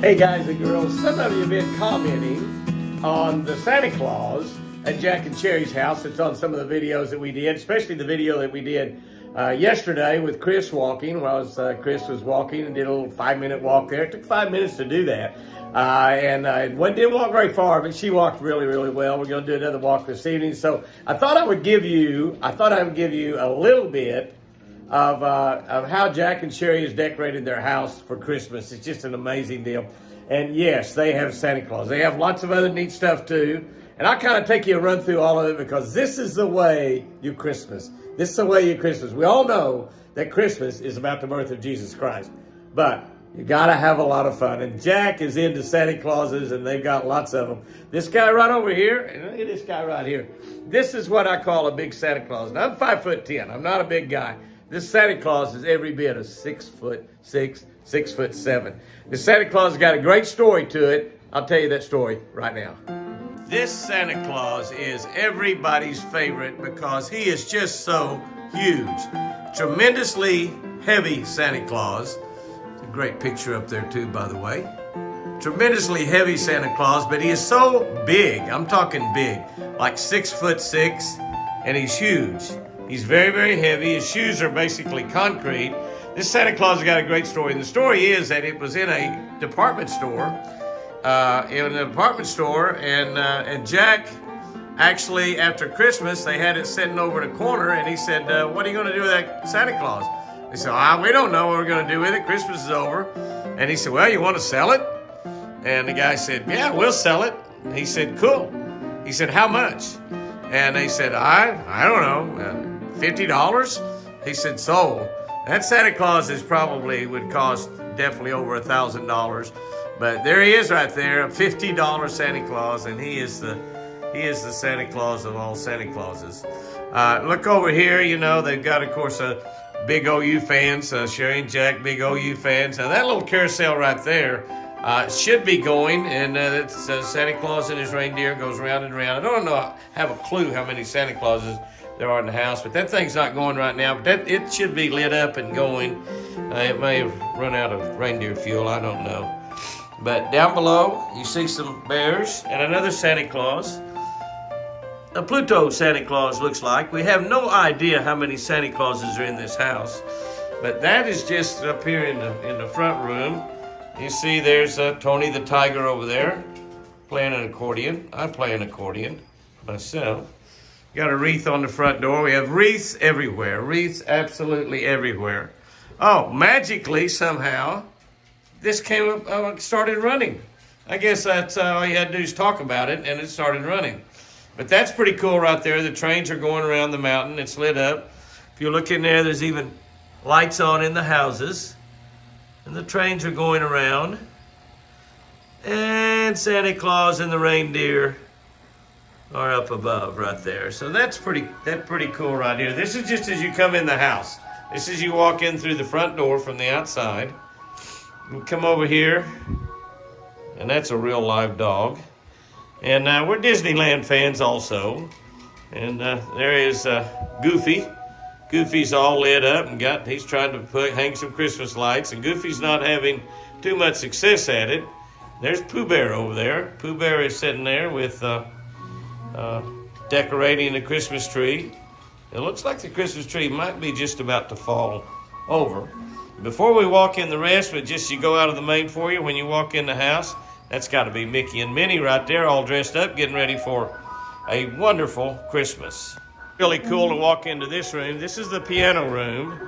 Hey guys and girls, some of you have been commenting on the Santa Claus at Jack and Sherri's house. It's on some of the videos that we did, especially the video that we did yesterday with Chris walking. Chris was walking and did a little 5-minute walk there. It took 5 minutes to do that. Didn't walk very far, but she walked really, really well. We're going to do another walk this evening. So I thought I would give you a little bit of how Jack and Sherri has decorated their house for Christmas. It's just an amazing deal. And yes, they have Santa Claus. They have lots of other neat stuff too. And I'll kind of take you a run through all of it because this is the way you Christmas. This is the way you Christmas. We all know that Christmas is about the birth of Jesus Christ. But you got to have a lot of fun. And Jack is into Santa Clauses, and they've got lots of them. This guy right over here, and look at this guy right here. This is what I call a big Santa Claus. Now, I'm 5'10". I'm not a big guy. This Santa Claus is every bit of 6'6", 6'7". This Santa Claus has got a great story to it. I'll tell you that story right now. This Santa Claus is everybody's favorite because he is just so huge. Tremendously heavy Santa Claus. It's a great picture up there too, by the way. Tremendously heavy Santa Claus, but he is so big. I'm talking big, like 6'6", and he's huge. He's very, very heavy. His shoes are basically concrete. This Santa Claus has got a great story. And the story is that it was in a department store. And Jack, actually, after Christmas, they had it sitting over in a corner. And he said, what are you going to do with that Santa Claus? They said, we don't know what we're going to do with it. Christmas is over. And he said, well, you want to sell it? And the guy said, yeah, we'll sell it. And he said, cool. He said, how much? And they said, I don't know, $50? He said, sold. That Santa Claus would cost definitely over $1,000. But there he is right there, a $50 Santa Claus, and he is the Santa Claus of all Santa Clauses. Look over here, they've got, of course, big OU fans, Sherri and Jack, big OU fans. Now that little carousel right there should be going, and it's Santa Claus and his reindeer goes round and round. I don't have a clue how many Santa Clauses there are in the house, but that thing's not going right now. But it should be lit up and going. It may have run out of reindeer fuel, I don't know. But down below, you see some bears and another Santa Claus. A Pluto Santa Claus looks like. We have no idea how many Santa Clauses are in this house, but that is just up here in the front room. You see there's Tony the Tiger over there playing an accordion. I play an accordion myself. Got a wreath on the front door. We have wreaths everywhere. Wreaths absolutely everywhere. Oh, magically somehow, this came up, started running. I guess that's all you had to do is talk about it, and it started running. But that's pretty cool right there. The trains are going around the mountain. It's lit up. If you look in there, there's even lights on in the houses. And the trains are going around. And Santa Claus and the reindeer are up above right there. So that's pretty cool right here. This is just as you come in the house. This is you walk in through the front door from the outside. You come over here, and that's a real live dog. And we're Disneyland fans also. And there is Goofy. Goofy's all lit up and he's trying to hang some Christmas lights, and Goofy's not having too much success at it. There's Pooh Bear over there. Pooh Bear is sitting there with decorating the Christmas tree. It looks like the Christmas tree might be just about to fall over. Before we walk in the rest, you go out of the main foyer. When you walk in the house, that's got to be Mickey and Minnie right there, all dressed up, getting ready for a wonderful Christmas. Really cool to walk into this room. This is the piano room.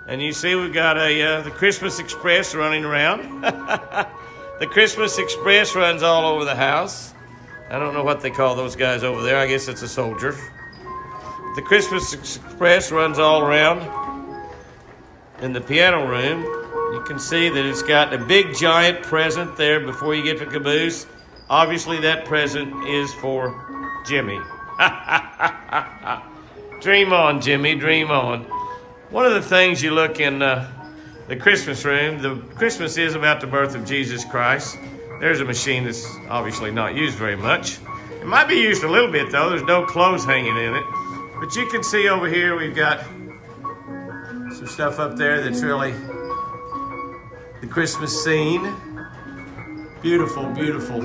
And you see we've got the Christmas Express running around. The Christmas Express runs all over the house. I don't know what they call those guys over there. I guess it's a soldier. The Christmas Express runs all around in the piano room. You can see that it's got a big giant present there before you get to caboose. Obviously that present is for Jimmy. Dream on, Jimmy, dream on. One of the things you look in the Christmas room, the Christmas is about the birth of Jesus Christ. There's a machine that's obviously not used very much. It might be used a little bit though. There's no clothes hanging in it. But you can see over here we've got some stuff up there that's really the Christmas scene. Beautiful, beautiful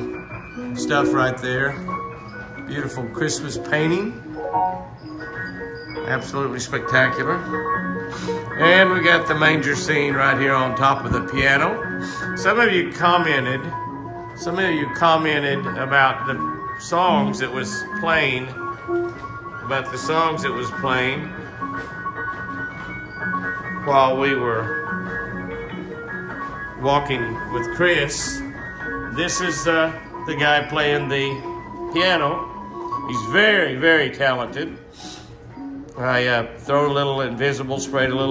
stuff right there. Beautiful Christmas painting. Absolutely spectacular. And we got the manger scene right here on top of the piano. Some of you commented about the songs that was playing, while we were walking with Chris. This is the guy playing the piano. He's very, very talented. I sprayed a little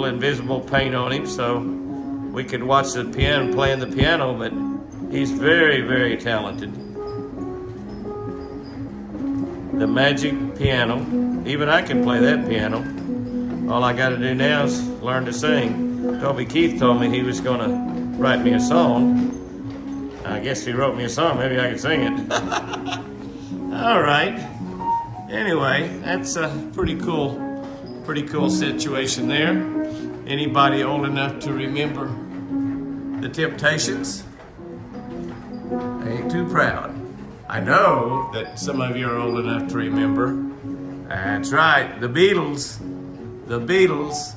invisible paint on him so we could watch the piano playing the piano, but he's very, very talented. The magic piano. Even I can play that piano. All I got to do now is learn to sing. Toby Keith told me he was going to write me a song. I guess if he wrote me a song, maybe I could sing it. All right. Anyway, that's a pretty cool situation there. Anybody old enough to remember the Temptations? I ain't too proud. I know that some of you are old enough to remember. That's right, the Beatles. The Beatles.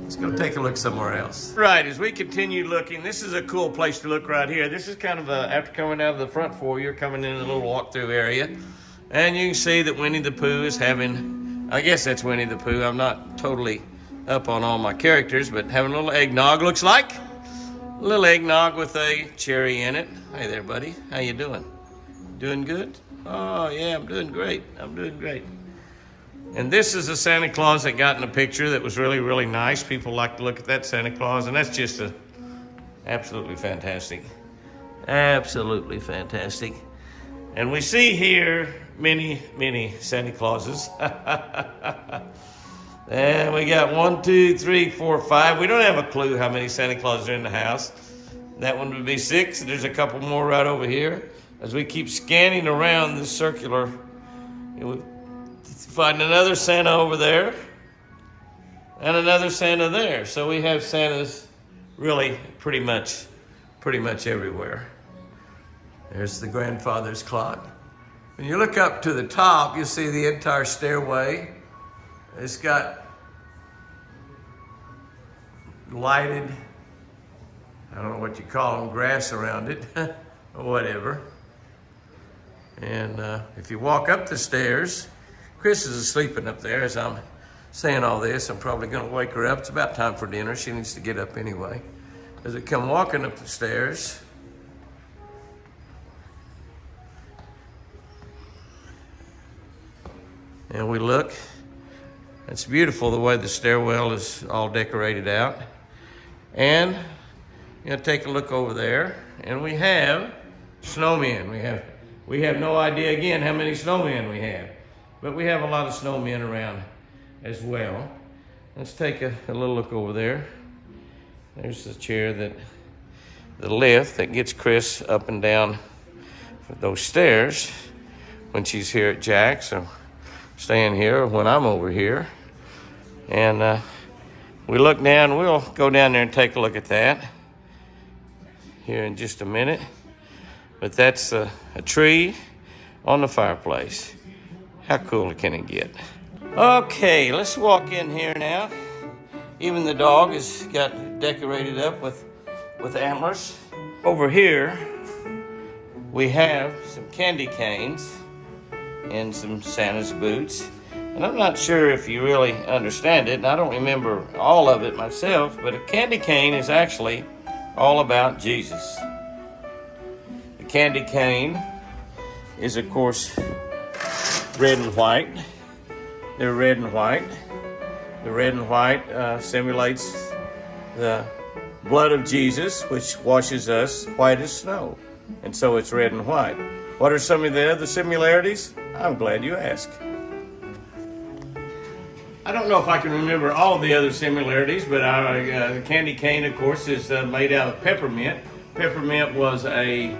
Let's go take a look somewhere else. Right, as we continue looking, this is a cool place to look right here. This is kind of after coming out of the front foyer, you're coming in a little walk-through area. And you can see that Winnie the Pooh is having, I guess that's Winnie the Pooh. I'm not totally up on all my characters, but having a little eggnog, looks like. A little eggnog with a cherry in it. Hey there, buddy. How you doing? Doing good? Oh, yeah, I'm doing great. And this is a Santa Claus that got in a picture that was really, really nice. People like to look at that Santa Claus, and that's just absolutely fantastic. Absolutely fantastic. And we see here many, many Santa Clauses. And we got 1, 2, 3, 4, 5. We don't have a clue how many Santa Clauses are in the house. That one would be 6. There's a couple more right over here. As we keep scanning around this circular, we find another Santa over there and another Santa there. So we have Santas really pretty much everywhere. There's the grandfather's clock. When you look up to the top, you'll see the entire stairway. It's got lighted, I don't know what you call them, grass around it, or whatever. And if you walk up the stairs, Chris is sleeping up there as I'm saying all this. I'm probably going to wake her up. It's about time for dinner. She needs to get up anyway. As we come walking up the stairs, and we look, it's beautiful the way the stairwell is all decorated out. And you know, take a look over there, and we have snowmen. We have no idea again how many snowmen we have, but we have a lot of snowmen around as well. Let's take a little look over there. There's the chair the lift that gets Chris up and down those stairs when she's here at Jack's, or staying here when I'm over here. And we look down, we'll go down there and take a look at that here in just a minute. But that's a tree on the fireplace. How cool can it get? Okay, let's walk in here now. Even the dog has got decorated up with antlers. Over here, we have some candy canes and some Santa's boots. And I'm not sure if you really understand it, and I don't remember all of it myself, but a candy cane is actually all about Jesus. The candy cane is, of course, red and white. They're red and white. The red and white simulates the blood of Jesus, which washes us white as snow. And so it's red and white. What are some of the other similarities? I'm glad you asked. I don't know if I can remember all of the other similarities, but the candy cane, of course, is made out of peppermint. Peppermint was a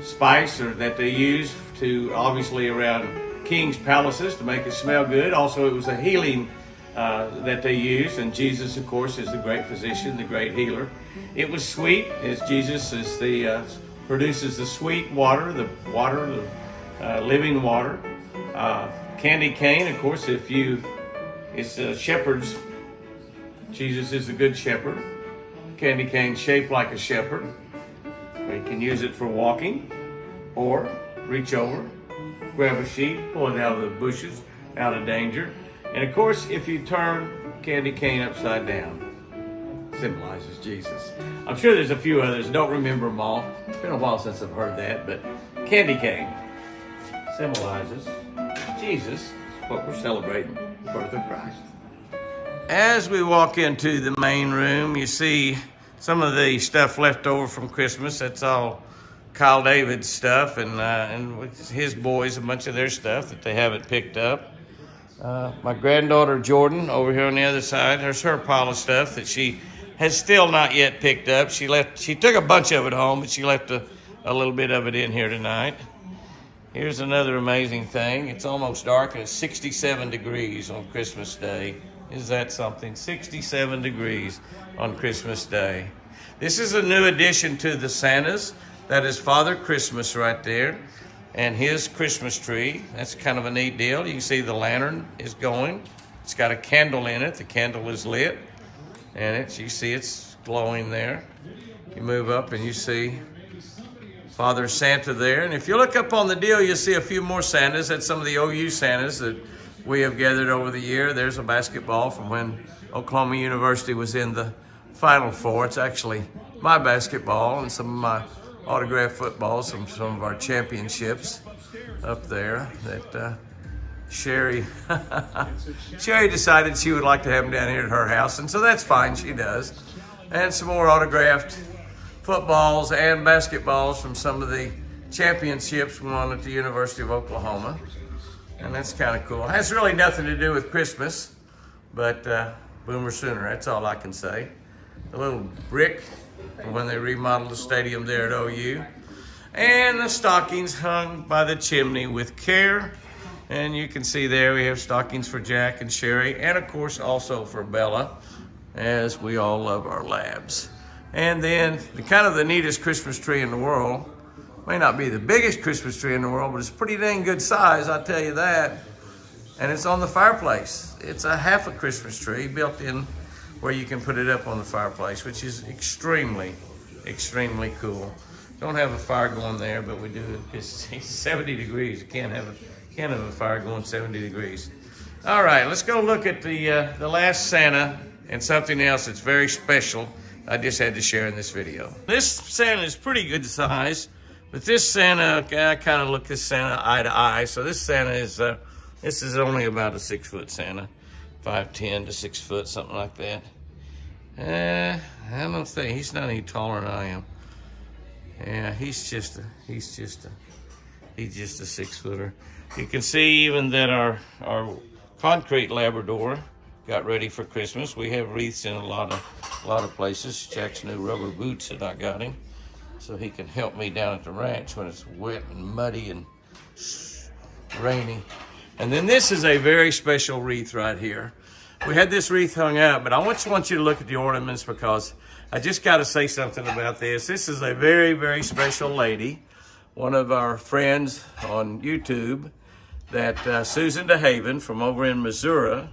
spice that they used to, obviously, around king's palaces to make it smell good. Also, it was a healing that they use, and Jesus, of course, is the great physician, the great healer. It was sweet, as Jesus is the produces the sweet water, the living water. Candy cane, of course, it's shepherds. Jesus is the good shepherd. Candy cane shaped like a shepherd. You can use it for walking, or reach over, grab a sheep, pull it out of the bushes, out of danger. And of course, if you turn candy cane upside down, symbolizes Jesus. I'm sure there's a few others. Don't remember them all. It's been a while since I've heard that, but candy cane symbolizes Jesus. It's what we're celebrating, the birth of Christ. As we walk into the main room, you see some of the stuff left over from Christmas. That's all Kyle David's stuff, and with his boys, a bunch of their stuff that they haven't picked up. My granddaughter Jordan over here on the other side, there's her pile of stuff that she has still not yet picked up. She took a bunch of it home, but she left a little bit of it in here tonight. Here's another amazing thing. It's almost dark and it's 67 degrees on Christmas Day. Is that something? 67 degrees on Christmas Day. This is a new addition to the Santas. That is Father Christmas right there, and his Christmas tree. That's kind of a neat deal. You can see the lantern is going. It's got a candle in it. The candle is lit, and you see it's glowing there. You move up and you see Father Santa there. And if you look up on the deal, you'll see a few more Santas. That's some of the OU Santas that we have gathered over the year. There's a basketball from when Oklahoma University was in the Final Four. It's actually my basketball and some of my autographed footballs from some of our championships up there that Sherri decided she would like to have them down here at her house, and so that's fine, she does. And some more autographed footballs and basketballs from some of the championships won at the University of Oklahoma, and that's kind of cool. It has really nothing to do with Christmas, but Boomer Sooner, that's all I can say. A little brick from when they remodeled the stadium there at OU. And the stockings hung by the chimney with care. And you can see there we have stockings for Jack and Sherri, and of course also for Bella, as we all love our labs. And then the neatest Christmas tree in the world. May not be the biggest Christmas tree in the world, but it's pretty dang good size, I'll tell you that. And it's on the fireplace. It's a half a Christmas tree built in where you can put it up on the fireplace, which is extremely, extremely cool. Don't have a fire going there, but we do. It's 70 degrees. You can't have a fire going 70 degrees. All right, let's go look at the last Santa and something else that's very special I just had to share in this video. This Santa is pretty good size, but this Santa, I kind of look this Santa eye to eye. So this Santa is, this is only about a 6-foot Santa. 5'10" to 6 foot, something like that. I don't think he's not any taller than I am. Yeah, he's just a 6-footer. You can see even that our concrete Labrador got ready for Christmas. We have wreaths in a lot of places. Jack's new rubber boots that I got him, so he can help me down at the ranch when it's wet and muddy and rainy. And then this is a very special wreath right here. We had this wreath hung up, but I just want you to look at the ornaments because I just got to say something about this. This is a very, very special lady, one of our friends on YouTube, that Susan DeHaven from over in Missouri,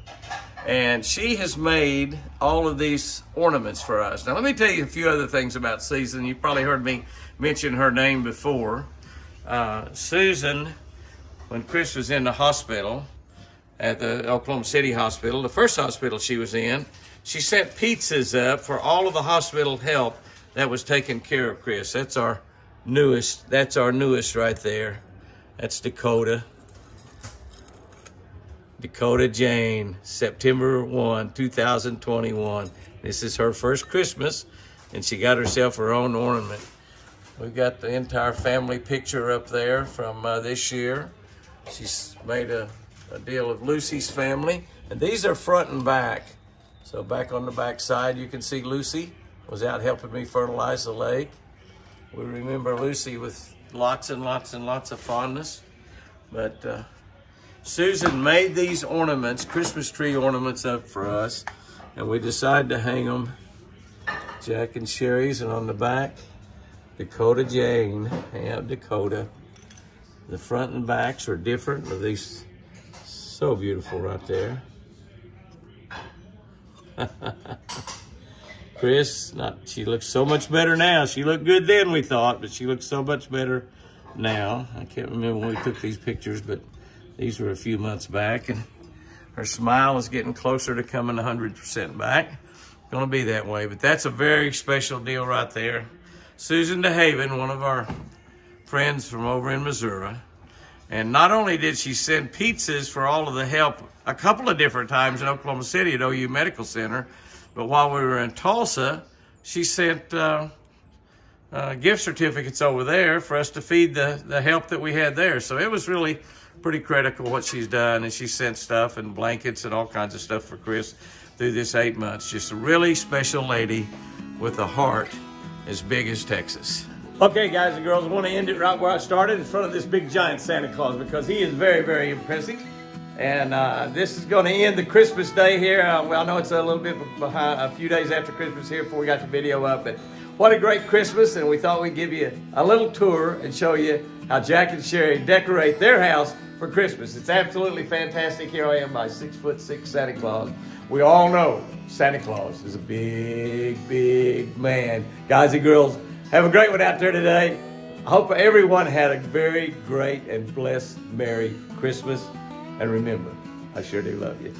and she has made all of these ornaments for us. Now, let me tell you a few other things about Susan. You've probably heard me mention her name before. Susan, when Chris was in the hospital, at the Oklahoma City hospital, the first hospital she was in, she sent pizzas up for all of the hospital help that was taking care of Chris. That's our newest right there. That's Dakota. Dakota Jane, September 1, 2021. This is her first Christmas, and she got herself her own ornament. We've got the entire family picture up there from this year. She's made a deal of Lucy's family, and these are front and back. So back on the back side, you can see Lucy was out helping me fertilize the lake. We remember Lucy with lots and lots and lots of fondness. But Susan made these ornaments, Christmas tree ornaments up for us, and we decided to hang them, Jack and Sherri's, and on the back, Dakota Jane, Dakota. The front and backs are different, but these so beautiful right there. Chris, she looks so much better now. She looked good then, we thought, but she looks so much better now. I can't remember when we took these pictures, but these were a few months back, and her smile is getting closer to coming 100% back. Gonna be that way, but that's a very special deal right there. Susan DeHaven, one of our friends from over in Missouri. And not only did she send pizzas for all of the help a couple of different times in Oklahoma City at OU Medical Center, but while we were in Tulsa, she sent gift certificates over there for us to feed the help that we had there. So it was really pretty critical what she's done, and she sent stuff and blankets and all kinds of stuff for Chris through this 8 months. Just a really special lady with a heart as big as Texas. Okay, guys and girls, I want to end it right where I started, in front of this big giant Santa Claus, because he is very, very impressive. And this is going to end the Christmas day here. Well, I know it's a little bit behind, a few days after Christmas here before we got the video up, but what a great Christmas, and we thought we'd give you a little tour and show you how Jack and Sherri decorate their house for Christmas. It's absolutely fantastic. Here I am, my 6'6" Santa Claus. We all know Santa Claus is a big, big man. Guys and girls, have a great one out there today. I hope everyone had a very great and blessed Merry Christmas. And remember, I sure do love you.